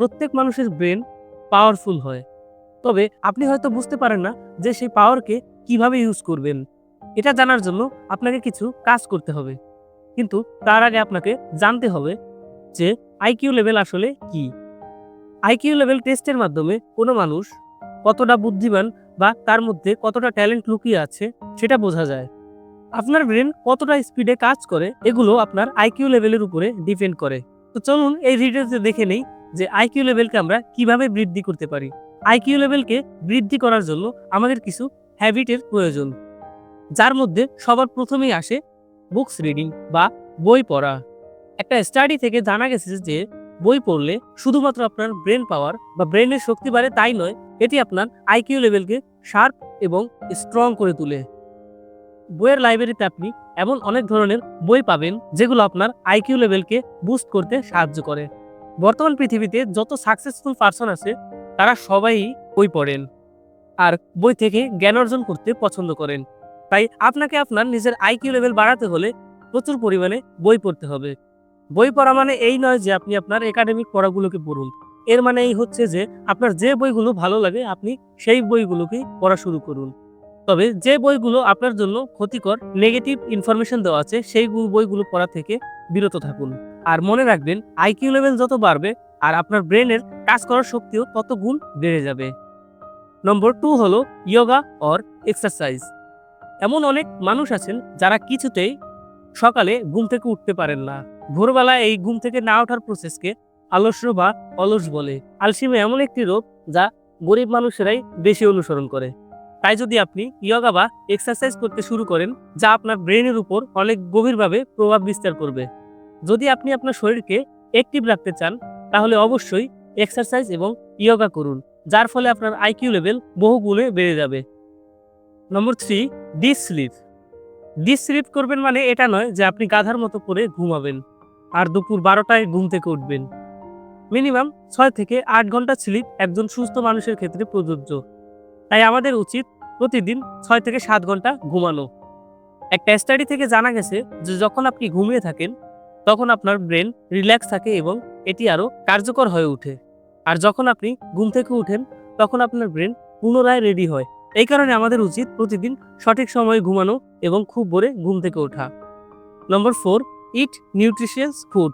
প্রত্যেক মানুষের brain powerful হয়, তবে আপনি হয়তো বুঝতে পারেন না যে সেই পাওয়ারকে কিভাবে ইউজ করবেন। এটা জানার জন্য আপনাকে কিছু কাজ করতে হবে, কিন্তু তার আগে আপনাকে জানতে হবে যে আইকিউ লেভেল আসলে কি। আইকিউ লেভেল টেস্টের মাধ্যমে কোনো মানুষ কতটা বুদ্ধিমান বা তার মধ্যে কতটা ট্যালেন্ট লুকিয়ে আছে সেটা বোঝা যায়। আপনার ব্রেন কতটা স্পিডে কাজ করে এগুলো আপনার আইকিউ লেভেলের উপরে ডিপেন্ড করে। তো চলুন এই ভিডিওতে দেখে নেই যে আইকিউ লেভেলকে আমরা কিভাবে বৃদ্ধি করতে পারি। আইকিউ লেভেলকে বৃদ্ধি করার জন্য আমাদের কিছু হ্যাবিটের প্রয়োজন, যার মধ্যে সবার প্রথমেই আসে বুকস রিডিং বা বই পড়া। একটা স্টাডি থেকে জানা গেছে যে বই পড়লে শুধুমাত্র আপনার ব্রেন পাওয়ার বা ব্রেনের শক্তি বাড়ে তাই নয়, এটি আপনার আইকিউ লেভেলকে শার্প এবং স্ট্রং করে তোলে। বইয়ের লাইব্রেরিতে আপনি এমন অনেক ধরনের বই পাবেন যেগুলো আপনার আইকিউ লেভেলকে বুস্ট করতে সাহায্য করে। বর্তমান পৃথিবীতে যত সাকসেসফুল পারসন আছে তারা সবাই বই পড়েন আর বই থেকে জ্ঞান অর্জন করতে পছন্দ করেন। তাই আপনাকে আপনার নিজের আইকিউ লেভেল বাড়াতে হলে প্রচুর পরিমাণে বই পড়তে হবে। বই পড়া মানে এই নয় যে আপনি আপনার একাডেমিক পড়াগুলোকে পড়ুন। এর মানে এই হচ্ছে যে আপনার যে বইগুলো ভালো লাগে আপনি সেই বইগুলোকেই পড়া শুরু করুন। তবে যে বইগুলো আপনার জন্য ক্ষতিকর, নেগেটিভ ইনফরমেশন দেওয়া আছে সেই বইগুলো পড়া থেকে বিরত থাকুন। আর মনে রাখবেন, আইকিউ লেভেল যত বাড়বে আর আপনার ব্রেনের কাজ করার শক্তিও তত গুণ বেড়ে যাবে। নম্বর 2 হলো ইয়োগা অর এক্সারসাইজ। এমন অনেক মানুষ আছেন যারা কিছুতেই সকালে ঘুম থেকে উঠতে পারেন না। ভোরবেলায় এই ঘুম থেকে না ওঠার প্রসেসকে আলস্য বা অলস বলে। আলসিমে এমন একটি রোগ যা গরিব মানুষেরাই বেশি অনুসরণ করে। তাই যদি আপনি ইয়োগা বা এক্সারসাইজ করতে শুরু করেন, যা আপনার ব্রেনের উপর অনেক গভীরভাবে প্রভাব বিস্তার করবে। যদি আপনি আপনার শরীরকে অ্যাক্টিভ রাখতে চান তাহলে অবশ্যই এক্সারসাইজ এবং ইয়োগা করুন, যার ফলে আপনার আইকিউ লেভেল বহুগুণে বেড়ে যাবে। নম্বর 3, ডিপ স্লিপ। ডিপ স্লিপ করবেন মানে এটা নয় যে আপনি গাধার মতো করে ঘুমাবেন আর দুপুর 12টায় ঘুম থেকে উঠবেন। মিনিমাম 6 থেকে 8 ঘন্টা স্লিপ একজন সুস্থ মানুষের ক্ষেত্রে প্রযোজ্য। তাই আমাদের উচিত প্রতিদিন 6 থেকে 7 ঘন্টা ঘুমানো। একটা স্টাডি থেকে জানা গেছে যে যখন আপনি ঘুমিয়ে থাকেন তখন আপনার ব্রেন রিল্যাক্স থাকে এবং এটি আরও কার্যকর হয়ে ওঠে। আর যখন আপনি ঘুম থেকে উঠেন তখন আপনার ব্রেন পুনরায় রেডি হয়। এই কারণে আমাদের উচিত প্রতিদিন সঠিক সময়ে ঘুমানো এবং খুব ভোরে ঘুম থেকে ওঠা। Number 4, eat nutritious food.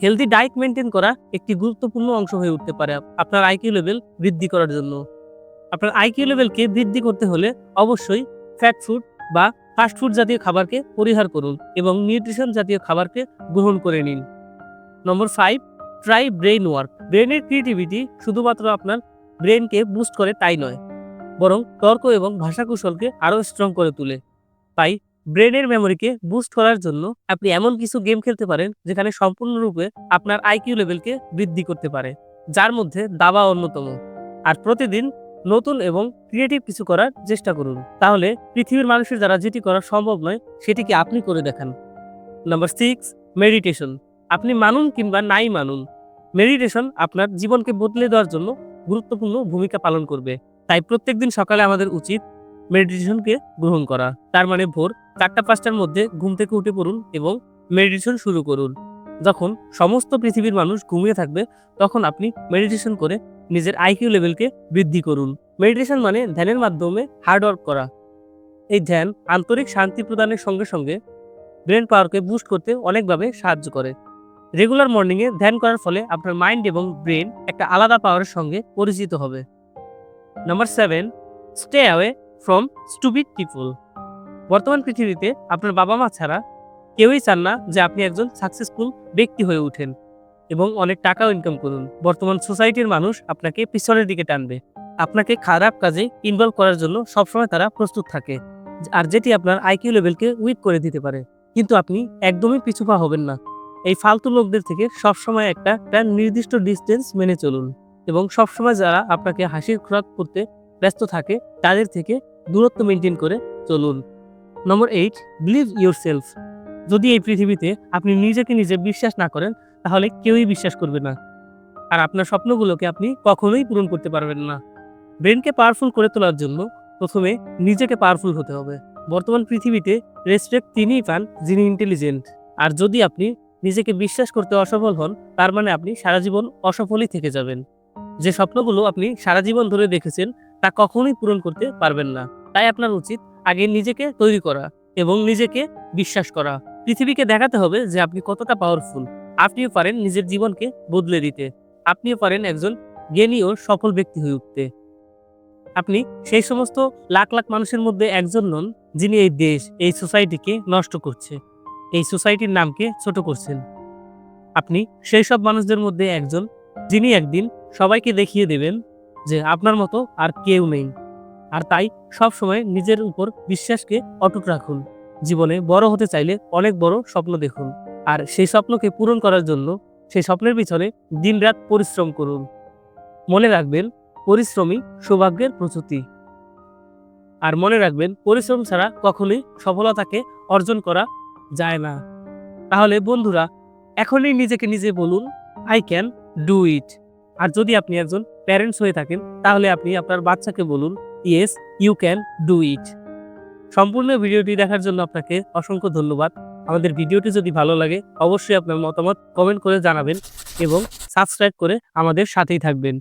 Healthy diet maintain করা একটি গুরুত্বপূর্ণ অংশ হয়ে উঠতে পারে আপনার আইকিউ লেভেল বৃদ্ধি করার জন্য। আপনার আইকিউ লেভেলকে বৃদ্ধি করতে হলে অবশ্যই ফ্যাট ফুড বা ফাস্ট ফুড জাতীয় খাবারকে পরিহার করুন এবং নিউট্রিশন জাতীয় খাবারকে গ্রহণ করে নিন। নম্বর 5, ট্রাই ব্রেইন ওয়ার্ক। ব্রেনের ক্রিয়েটিভিটি শুধুমাত্র আপনার ব্রেনকে বুস্ট করে তাই নয়, বরং তর্ক এবং ভাষা কৌশলকে আরও স্ট্রং করে তোলে। তাই ব্রেনের মেমোরিকে বুস্ট করার জন্য আপনি এমন কিছু গেম খেলতে পারেন যেখানে সম্পূর্ণরূপে আপনার আইকিউ লেভেলকে বৃদ্ধি করতে পারে, যার মধ্যে দাবা অন্যতম। আর প্রতিদিন নতুন এবং ক্রিয়েটিভ কিছু করার চেষ্টা করুন, তাহলে পৃথিবীর মানুষের দ্বারা যেটি করা সম্ভব নয় সেটিকে আপনি করে দেখান। Number 6, meditation. আপনি মানুন কিংবা নাই মানুন, মেডিটেশন আপনার জীবনকে বদলে দেওয়ার জন্য গুরুত্বপূর্ণ ভূমিকা পালন করবে। তাই প্রত্যেকদিন সকালে আমাদের উচিত মেডিটেশনকে গ্রহণ করা। তার মানে ভোর 4টা-5টার মধ্যে ঘুম থেকে উঠে পড়ুন এবং মেডিটেশন শুরু করুন। যখন সমস্ত পৃথিবীর মানুষ ঘুমিয়ে থাকবে তখন আপনি মেডিটেশন করে নিজের আইকিউ লেভেলকে বৃদ্ধি করুন। মেডিটেশন মানে ধ্যানের মাধ্যমে হার্ডওয়ার্ক করা। এই ধ্যান আন্তরিক শান্তি প্রদানের সঙ্গে সঙ্গে ব্রেন পাওয়ারকে বুস্ট করতে অনেকভাবে সাহায্য করে। রেগুলার মর্নিংয়ে ধ্যান করার ফলে আপনার মাইন্ড এবং ব্রেন একটা আলাদা পাওয়ারের সঙ্গে পরিচিত হবে। Number 7, stay away from stupid people. বর্তমান পৃথিবীতে আপনার বাবা মা ছাড়া কেউই চান না যে আপনি একজন সাকসেসফুল ব্যক্তি হয়ে ওঠেন এবং অনেক টাকাও ইনকাম করুন। বর্তমান সোসাইটির মানুষ আপনাকে পিছনের দিকে টানবে, আপনাকে খারাপ কাজে ইনভলভ করার জন্য সবসময় তারা প্রস্তুত থাকে, আর যেটি আপনার আইকিউ লেভেলকে উইক করে দিতে পারে। কিন্তু আপনি একদমই পিছুপা হবেন না। এই ফালতু লোকদের থেকে সবসময় একটা নির্দিষ্ট ডিস্টেন্স মেনে চলুন এবং সবসময় যারা আপনাকে হাসির খোরাক করতে ব্যস্ত থাকে তাদের থেকে দূরত্ব মেনটেন করে চলুন। নম্বর 8, বিলিভ ইউরসেলফ। যদি এই পৃথিবীতে আপনি নিজেকে নিজে বিশ্বাস না করেন তাহলে কেউই বিশ্বাস করবে না, আর আপনার স্বপ্নগুলোকে আপনি কখনোই পূরণ করতে পারবেন না। ব্রেনকে পাওয়ারফুল করে তোলার জন্য প্রথমে নিজেকে পাওয়ারফুল হতে হবে। বর্তমান পৃথিবীতে রেসপেক্ট তিনিই পান যিনি ইন্টেলিজেন্ট। আর যদি আপনি নিজেকে বিশ্বাস করতে অসফল হন, তার মানে আপনি সারা জীবন অসফলই থেকে যাবেন। যে স্বপ্নগুলো আপনি সারা জীবন ধরে দেখেছেন তা কখনোই পূরণ করতে পারবেন না। তাই আপনার উচিত আগে নিজেকে তৈরি করা এবং নিজেকে বিশ্বাস করা। পৃথিবীকে দেখাতে হবে যে আপনি কতটা পাওয়ারফুল। আপনিও পারেন নিজের জীবনকে বদলে দিতে। আপনিও পারেন একজন জ্ঞানী ও সফল ব্যক্তি হয়ে উঠতে। আপনি সেই সমস্ত লাখ লাখ মানুষের মধ্যে একজন নন যিনি এই দেশ, এই সোসাইটিকে নষ্ট করছে, এই সোসাইটির নামকে ছোট করছেন। আপনি সেই সব মানুষদের মধ্যে একজন যিনি একদিন সবাইকে দেখিয়ে দেবেন যে আপনার মতো আর কেউ নেই। আর তাই সবসময় নিজের উপর বিশ্বাসকে অটুট রাখুন। জীবনে বড় হতে চাইলে অনেক বড় স্বপ্ন দেখুন। আর সেই স্বপ্নকে পূরণ করার জন্য সেই স্বপ্নের পিছনে দিনরাত পরিশ্রম করুন। মনে রাখবেন, পরিশ্রমই সৌভাগ্যের প্রতীক। আর মনে রাখবেন, পরিশ্রম ছাড়া কখনোই সফলতাকে অর্জন করা যায় না। তাহলে বন্ধুরা, এখনই নিজেকে নিজে বলুন, আই ক্যান ডু ইট। আর যদি আপনি একজন প্যারেন্টস হয়ে থাকেন, তাহলে আপনি আপনার বাচ্চাকে বলুন, yes you can do it. সম্পূর্ণ ভিডিওটি দেখার জন্য আপনাকে অসংখ্য ধন্যবাদ। আমাদের ভিডিওটি যদি ভালো লাগে, অবশ্যই আপনার মতামত কমেন্ট করে জানাবেন এবং সাবস্ক্রাইব করে আমাদের সাথেই থাকবেন।